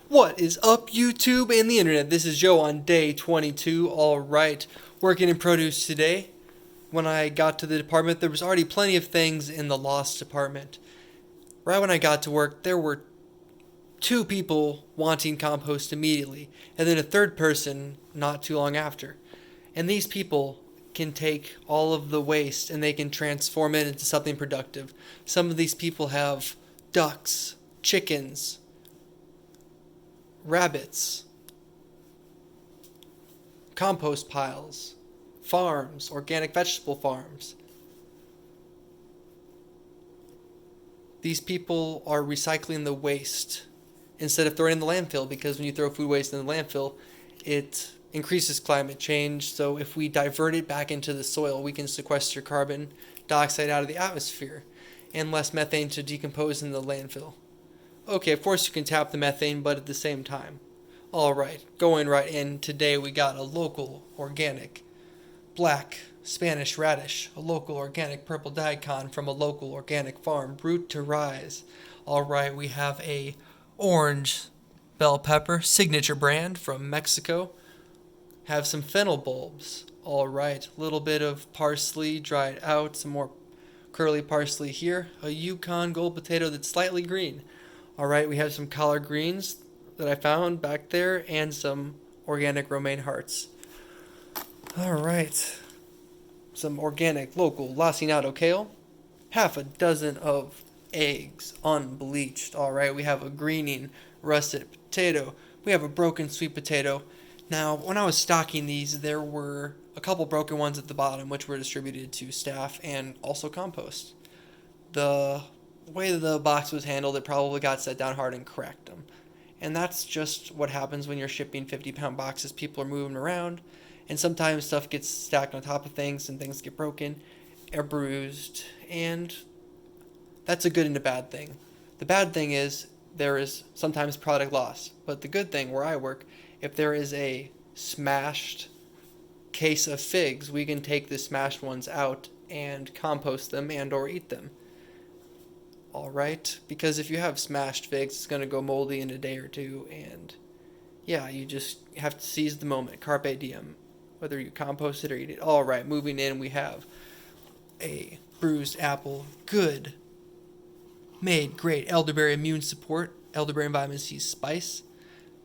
What is up, YouTube and the internet? This is Joe on day 22. Alright, working in produce today. When I got to the department, there was already plenty of things in the loss department. Right when I got to work, there were two people wanting compost immediately, and then a third person not too long after. And these people can take all of the waste and they can transform it into something productive. Some of these people have ducks, chickens, rabbits, compost piles, farms, organic vegetable farms. These people are recycling the waste instead of throwing it in the landfill, because when you throw food waste in the landfill, it increases climate change. So if we divert it back into the soil, we can sequester carbon dioxide out of the atmosphere and less methane to decompose in the landfill. Okay, of course you can tap the methane, but at the same time. Alright, going right in, today we got a local organic black Spanish radish, a local organic purple daikon from a local organic farm, root to rise. Alright, we have a orange bell pepper, signature brand from Mexico. Have some fennel bulbs. Alright, a little bit of parsley dried out, some more curly parsley here. A Yukon gold potato that's slightly green. Alright, we have some collard greens that I found back there and some organic romaine hearts. Alright, some organic local lacinato kale. Half a dozen of eggs, unbleached. Alright, we have a greening russet potato. We have a broken sweet potato. Now, when I was stocking these, there were a couple broken ones at the bottom, which were distributed to staff and also compost. The way the box was handled, it probably got set down hard and cracked them. And that's just what happens when you're shipping 50-pound boxes. People are moving around, and sometimes stuff gets stacked on top of things, and things get broken or bruised, and that's a good and a bad thing. The bad thing is there is sometimes product loss, but the good thing where I work, if there is a smashed case of figs, we can take the smashed ones out and compost them and or eat them. Alright, because if you have smashed figs, it's going to go moldy in a day or two, and yeah, you just have to seize the moment, carpe diem, whether you compost it or eat it. Alright, moving in, we have a bruised apple, good, made great elderberry immune support, elderberry and vitamin C spice.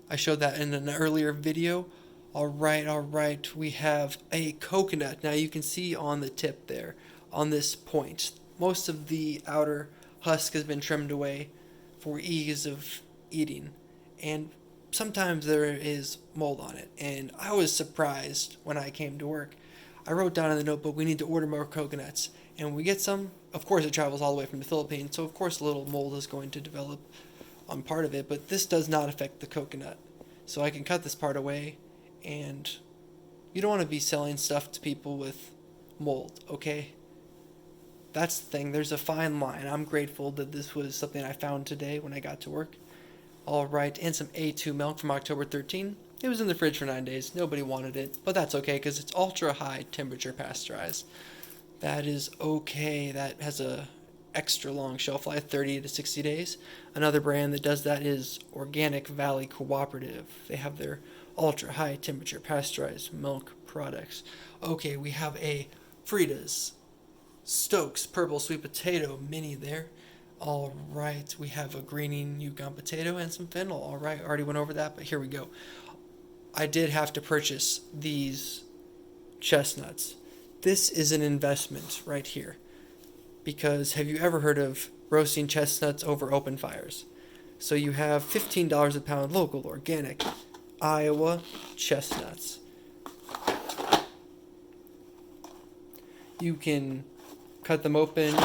I showed that in an earlier video. Alright, we have a coconut. Now you can see on the tip there, on this point, most of the outer husk has been trimmed away for ease of eating, and sometimes there is mold on it, and I was surprised when I came to work. I wrote down in the notebook, we need to order more coconuts, and when we get some, of course it travels all the way from the Philippines, so of course a little mold is going to develop on part of it, but this does not affect the coconut, so I can cut this part away. And you don't want to be selling stuff to people with mold, okay? That's the thing. There's a fine line. I'm grateful that this was something I found today when I got to work. Alright, and some A2 milk from October 13. It was in the fridge for 9 days. Nobody wanted it, but that's okay because it's ultra high temperature pasteurized. That is okay. That has a extra long shelf life, 30 to 60 days. Another brand that does that is Organic Valley Cooperative. They have their ultra high temperature pasteurized milk products. Okay, we have a Frida's Stokes purple sweet potato mini there. Alright, we have a greening Yukon potato and some fennel. Alright, already went over that, but here we go. I did have to purchase these chestnuts. This is an investment right here, because have you ever heard of roasting chestnuts over open fires? So you have $15 a pound local organic Iowa chestnuts. You can cut them open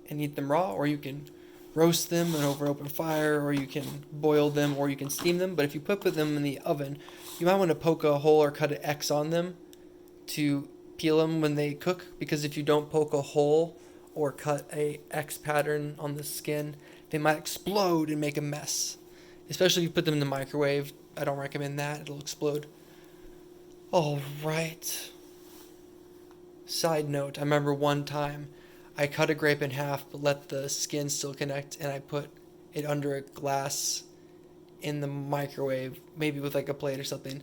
and eat them raw, or you can roast them over open fire, or you can boil them, or you can steam them. But if you put them in the oven, you might want to poke a hole or cut an X on them to peel them when they cook, because if you don't poke a hole or cut a X pattern on the skin, they might explode and make a mess. Especially if you put them in the microwave. I don't recommend that. It'll explode. Alright. Side note, I remember one time I cut a grape in half but let the skin still connect, and I put it under a glass in the microwave, maybe with like a plate or something,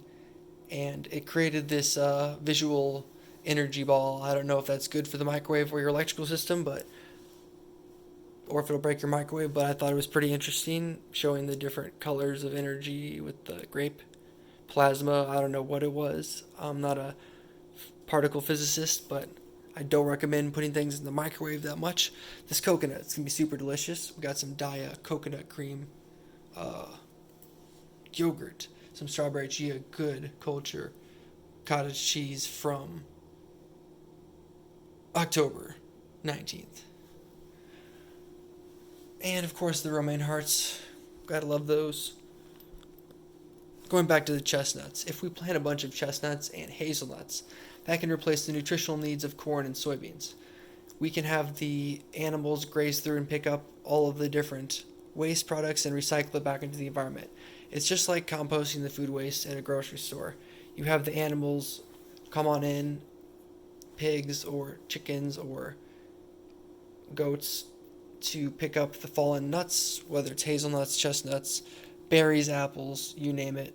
and it created this visual energy ball. I don't know if that's good for the microwave or your electrical system, but or if it'll break your microwave, but I thought it was pretty interesting showing the different colors of energy with the grape plasma. I don't know what it was. I'm not a particle physicist, but I don't recommend putting things in the microwave that much. This coconut, it's going to be super delicious. We got some Daya coconut cream yogurt, some strawberry chia, good culture cottage cheese from October 19th. And of course the romaine hearts, gotta love those. Going back to the chestnuts, if we plant a bunch of chestnuts and hazelnuts, that can replace the nutritional needs of corn and soybeans. We can have the animals graze through and pick up all of the different waste products and recycle it back into the environment. It's just like composting the food waste at a grocery store. You have the animals come on in, pigs or chickens or goats, to pick up the fallen nuts, whether it's hazelnuts, chestnuts, berries, apples, you name it.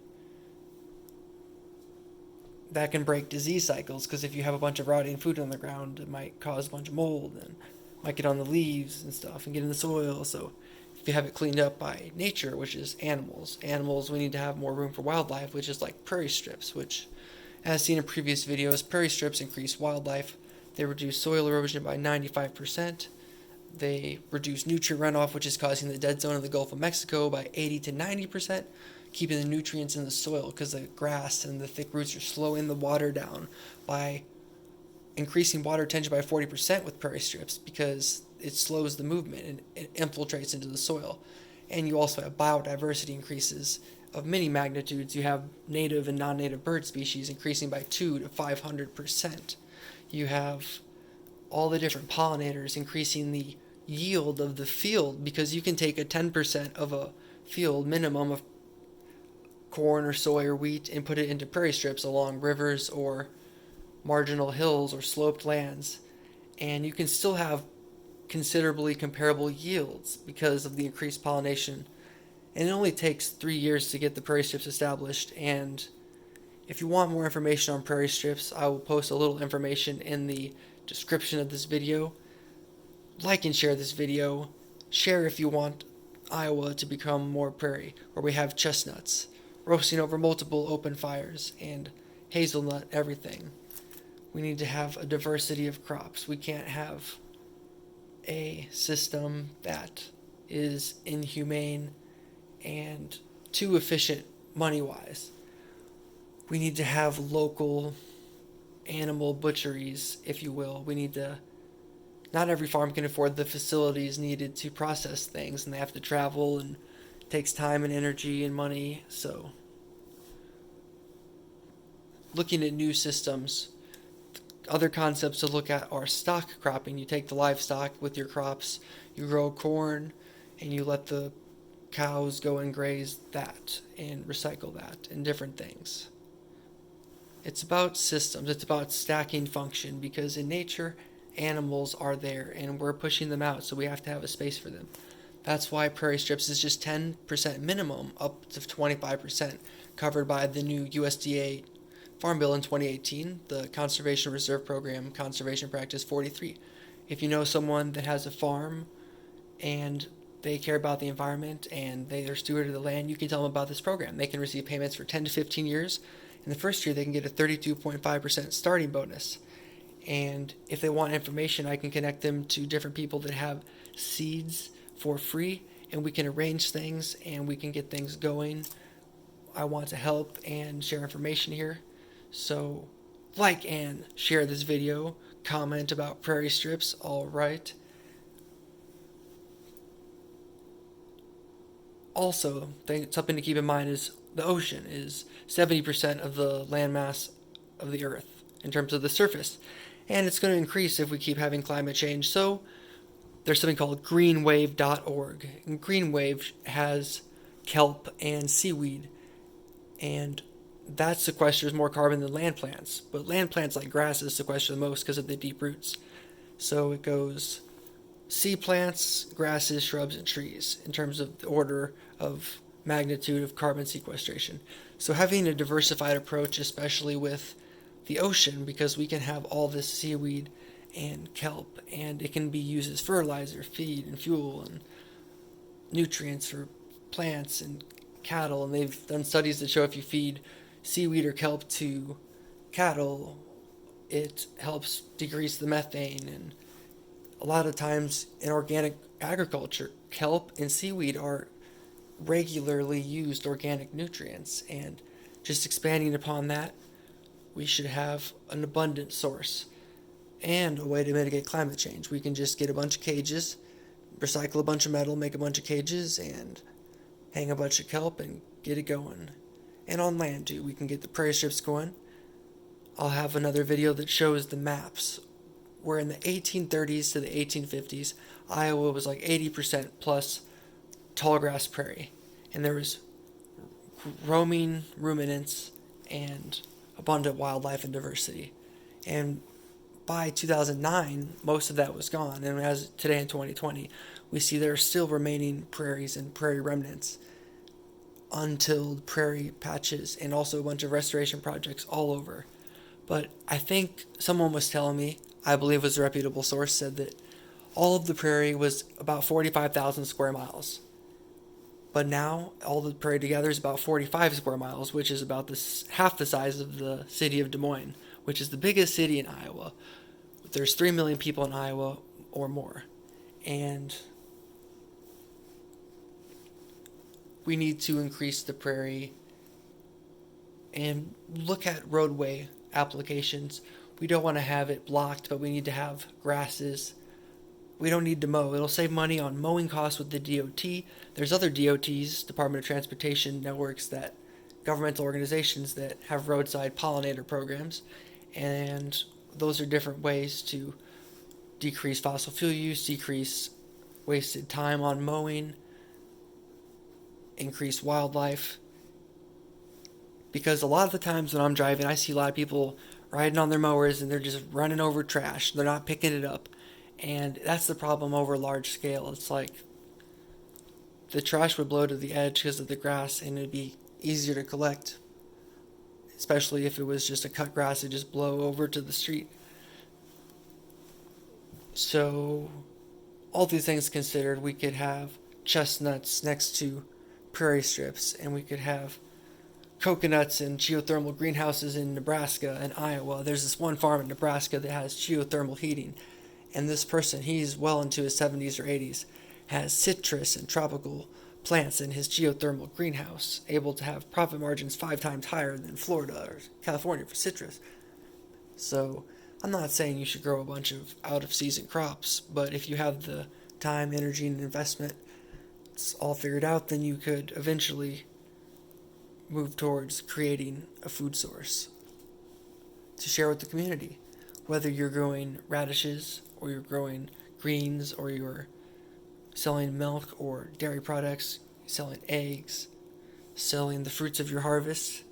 That can break disease cycles, because if you have a bunch of rotting food on the ground, it might cause a bunch of mold and might get on the leaves and stuff and get in the soil. So if you have it cleaned up by nature, which is animals, we need to have more room for wildlife, which is like prairie strips, which, as seen in previous videos, prairie strips increase wildlife. They reduce soil erosion by 95%. They reduce nutrient runoff, which is causing the dead zone of the Gulf of Mexico by 80 to 90%, keeping the nutrients in the soil because the grass and the thick roots are slowing the water down by increasing water retention by 40% with prairie strips, because it slows the movement and it infiltrates into the soil. And you also have biodiversity increases of many magnitudes. You have native and non-native bird species increasing by 2 to 500%. You have all the different pollinators increasing the yield of the field, because you can take a 10% of a field minimum of corn or soy or wheat and put it into prairie strips along rivers or marginal hills or sloped lands, and you can still have considerably comparable yields because of the increased pollination. And it only takes 3 years to get the prairie strips established. And if you want more information on prairie strips, I will post a little information in the description of this video. Like and share this video. Share if you want Iowa to become more prairie, where we have chestnuts roasting over multiple open fires and hazelnut everything. We need to have a diversity of crops. We can't have a system that is inhumane and too efficient money-wise. We need to have local animal butcheries, if you will. We need to, not every farm can afford the facilities needed to process things, and they have to travel, and it takes time and energy and money. So looking at new systems, other concepts to look at are stock cropping. You take the livestock with your crops, you grow corn, and you let the cows go and graze that and recycle that and different things. It's about systems. It's about stacking function, because in nature, animals are there and we're pushing them out, so we have to have a space for them. That's why prairie strips is just 10% minimum, up to 25% covered by the new USDA Farm Bill in 2018, the Conservation Reserve Program, Conservation Practice 43. If you know someone that has a farm and they care about the environment and they are steward of the land, you can tell them about this program. They can receive payments for 10 to 15 years. In the first year, they can get a 32.5% starting bonus. And if they want information, I can connect them to different people that have seeds for free, and we can arrange things and we can get things going. I want to help and share information here. So like and share this video, comment about prairie strips, all right. Also, something to keep in mind is the ocean is 70% of the landmass of the earth in terms of the surface, and it's going to increase if we keep having climate change. So there's something called greenwave.org, and Greenwave has kelp and seaweed, and that sequesters more carbon than land plants, but land plants like grasses sequester the most because of the deep roots. So it goes sea plants, grasses, shrubs, and trees in terms of the order of magnitude of carbon sequestration. So having a diversified approach, especially with the ocean, because we can have all this seaweed and kelp, and it can be used as fertilizer, feed, and fuel, and nutrients for plants and cattle. And they've done studies that show if you feed seaweed or kelp to cattle, it helps decrease the methane. And a lot of times in organic agriculture, kelp and seaweed are regularly used organic nutrients, and just expanding upon that, we should have an abundant source and a way to mitigate climate change. We can just get a bunch of cages, recycle a bunch of metal, make a bunch of cages, and hang a bunch of kelp and get it going. And on land too, we can get the prairie strips going. I'll have another video that shows the maps where in the 1830s to the 1850s, Iowa was like 80% plus tall grass prairie, and there was roaming ruminants and abundant wildlife and diversity. And by 2009, most of that was gone, and as today in 2020, we see there are still remaining prairies and prairie remnants, untilled prairie patches, and also a bunch of restoration projects all over. But I think someone was telling me, I believe it was a reputable source, said that all of the prairie was about 45,000 square miles. But now, all the prairie together is about 45 square miles, which is about half the size of the city of Des Moines, which is the biggest city in Iowa. There's 3 million people in Iowa or more. And we need to increase the prairie and look at roadway applications. We don't want to have it blocked, but we need to have grasses. We don't need to mow. It'll save money on mowing costs with the DOT. There's other DOTs, Department of Transportation networks, that governmental organizations that have roadside pollinator programs, and those are different ways to decrease fossil fuel use, decrease wasted time on mowing, increase wildlife. Because a lot of the times when I'm driving, I see a lot of people riding on their mowers and they're just running over trash. They're not picking it up. And that's the problem over a large scale. It's like the trash would blow to the edge because of the grass, and it'd be easier to collect, especially if it was just a cut grass, it'd just blow over to the street. So all these things considered, we could have chestnuts next to prairie strips, and we could have coconuts and geothermal greenhouses in Nebraska and Iowa. There's this one farm in Nebraska that has geothermal heating, and this person, he's well into his 70s or 80s, has citrus and tropical plants in his geothermal greenhouse, able to have profit margins 5 times higher than Florida or California for citrus. So I'm not saying you should grow a bunch of out-of-season crops, but if you have the time, energy, and investment, it's all figured out, then you could eventually move towards creating a food source to share with the community. Whether you're growing radishes, or you're growing greens, or you're selling milk or dairy products, selling eggs, selling the fruits of your harvest,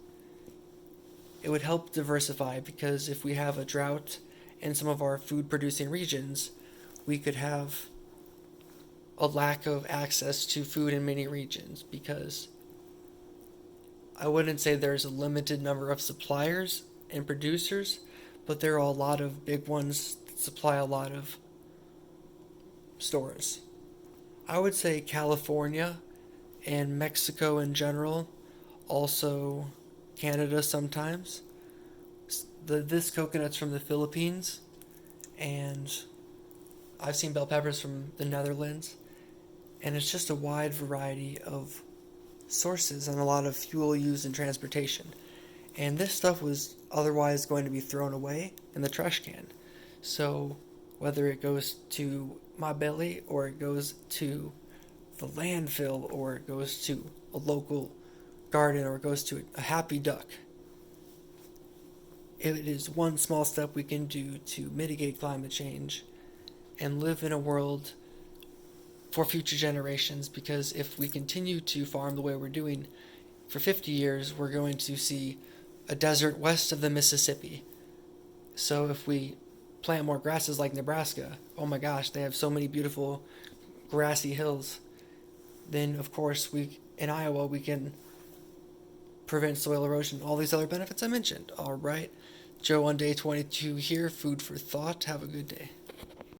it would help diversify, because if we have a drought in some of our food producing regions, we could have a lack of access to food in many regions, because I wouldn't say there's a limited number of suppliers and producers, but there are a lot of big ones that supply a lot of stores. I would say California and Mexico in general, also Canada sometimes. This coconut's from the Philippines, and I've seen bell peppers from the Netherlands, and it's just a wide variety of sources and a lot of fuel used in transportation. And this stuff was otherwise going to be thrown away in the trash can. So whether it goes to my belly, or it goes to the landfill, or it goes to a local garden, or it goes to a happy duck, it is one small step we can do to mitigate climate change and live in a world for future generations. Because if we continue to farm the way we're doing for 50 years, we're going to see a desert west of the Mississippi. So if we plant more grasses like Nebraska, oh my gosh, they have so many beautiful grassy hills, then of course we in Iowa, we can prevent soil erosion, all these other benefits I mentioned. All right. Joe on day 22 here. Food for thought. Have a good day.